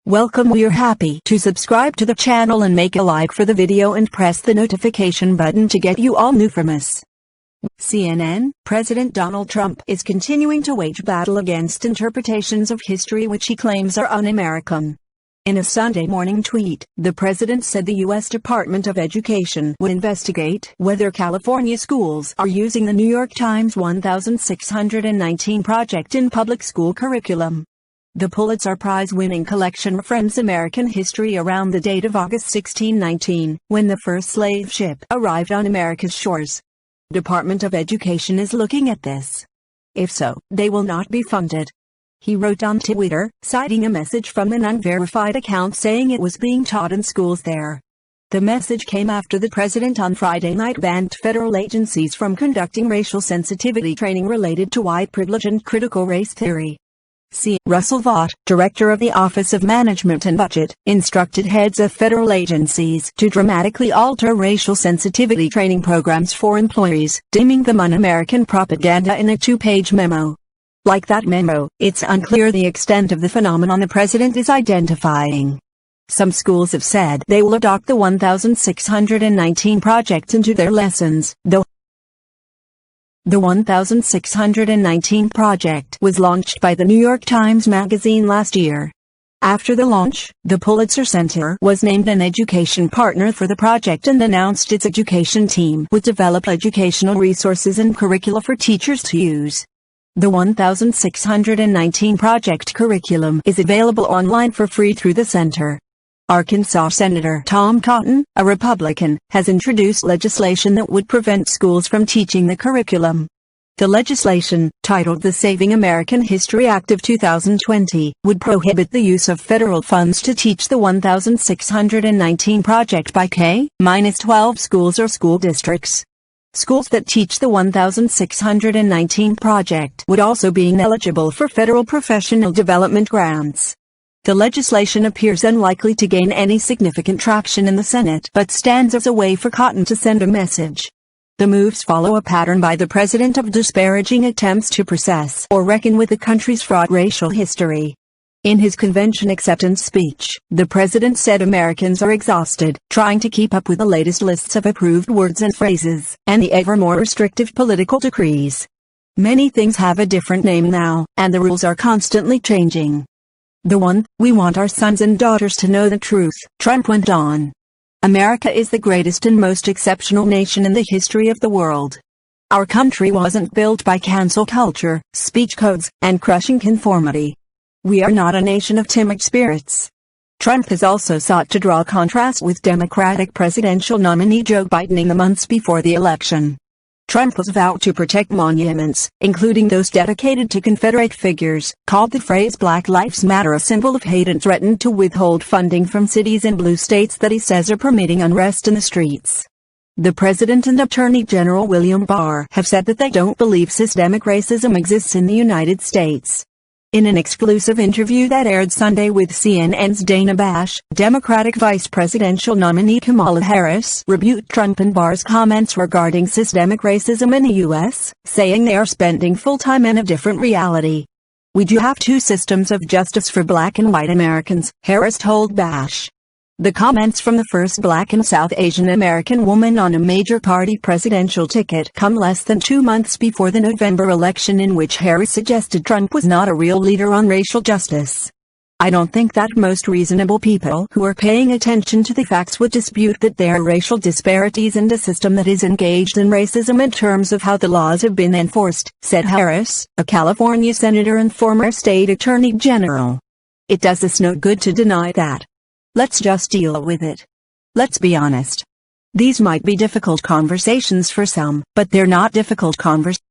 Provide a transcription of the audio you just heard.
Welcome. We're happy to subscribe to the channel and make a like for the video and press the notification button to get you all new from us. CNN, President Donald Trump is continuing to wage battle against interpretations of history which he claims are un-American. In a Sunday morning tweet, the president said the U.S. Department of Education would investigate whether California schools are using the New York Times 1619 project in public school curriculum. The Pulitzer Prize-winning collection reframes American history around the date of August 1619, when the first slave ship arrived on America's shores. Department of Education is looking at this. If so, they will not be funded. He wrote on Twitter, citing a message from an unverified account saying it was being taught in schools there. The message came after the president on Friday night banned federal agencies from conducting racial sensitivity training related to white privilege and critical race theory. C. Russell Vought, director of the Office of Management and Budget, instructed heads of federal agencies to dramatically alter racial sensitivity training programs for employees, deeming them un-American propaganda in a two-page memo. Like that memo, it's unclear the extent of the phenomenon the president is identifying. Some schools have said they will adopt the 1619 project into their lessons, though. The 1619 project was launched by the New York Times Magazine last year. After the launch, the Pulitzer Center was named an education partner for the project and announced its education team would develop educational resources and curricula for teachers to use. The 1619 project curriculum is available online for free through the center. Arkansas Senator Tom Cotton, a Republican, has introduced legislation that would prevent schools from teaching the curriculum. The legislation, titled the Saving American History Act of 2020, would prohibit the use of federal funds to teach the 1619 project by K-12 schools or school districts. Schools that teach the 1619 project would also be ineligible for federal professional development grants. The legislation appears unlikely to gain any significant traction in the Senate but stands as a way for Cotton to send a message. The moves follow a pattern by the president of disparaging attempts to process or reckon with the country's fraught racial history. In his convention acceptance speech, the president said Americans are exhausted, trying to keep up with the latest lists of approved words and phrases, and the ever more restrictive political decrees. Many things have a different name now, and the rules are constantly changing. We want our sons and daughters to know the truth, Trump went on. America is the greatest and most exceptional nation in the history of the world. Our country wasn't built by cancel culture, speech codes, and crushing conformity. We are not a nation of timid spirits. Trump has also sought to draw contrast with Democratic presidential nominee Joe Biden in the months before the election. Trump has vowed to protect monuments, including those dedicated to Confederate figures, called the phrase Black Lives Matter a symbol of hate, and threatened to withhold funding from cities in blue states that he says are permitting unrest in the streets. The President and Attorney General William Barr have said that they don't believe systemic racism exists in the United States. In an exclusive interview that aired Sunday with CNN's Dana Bash, Democratic vice presidential nominee Kamala Harris rebuked Trump and Barr's comments regarding systemic racism in the U.S., saying they are spending full time in a different reality. We do have two systems of justice for black and white Americans, Harris told Bash. The comments from the first black and South Asian American woman on a major party presidential ticket come less than 2 months before the November election, in which Harris suggested Trump was not a real leader on racial justice. I don't think that most reasonable people who are paying attention to the facts would dispute that there are racial disparities and a system that is engaged in racism in terms of how the laws have been enforced, said Harris, a California senator and former state attorney general. It does us no good to deny that. Let's just deal with it. Let's be honest. These might be difficult conversations for some, but they're not difficult conversations.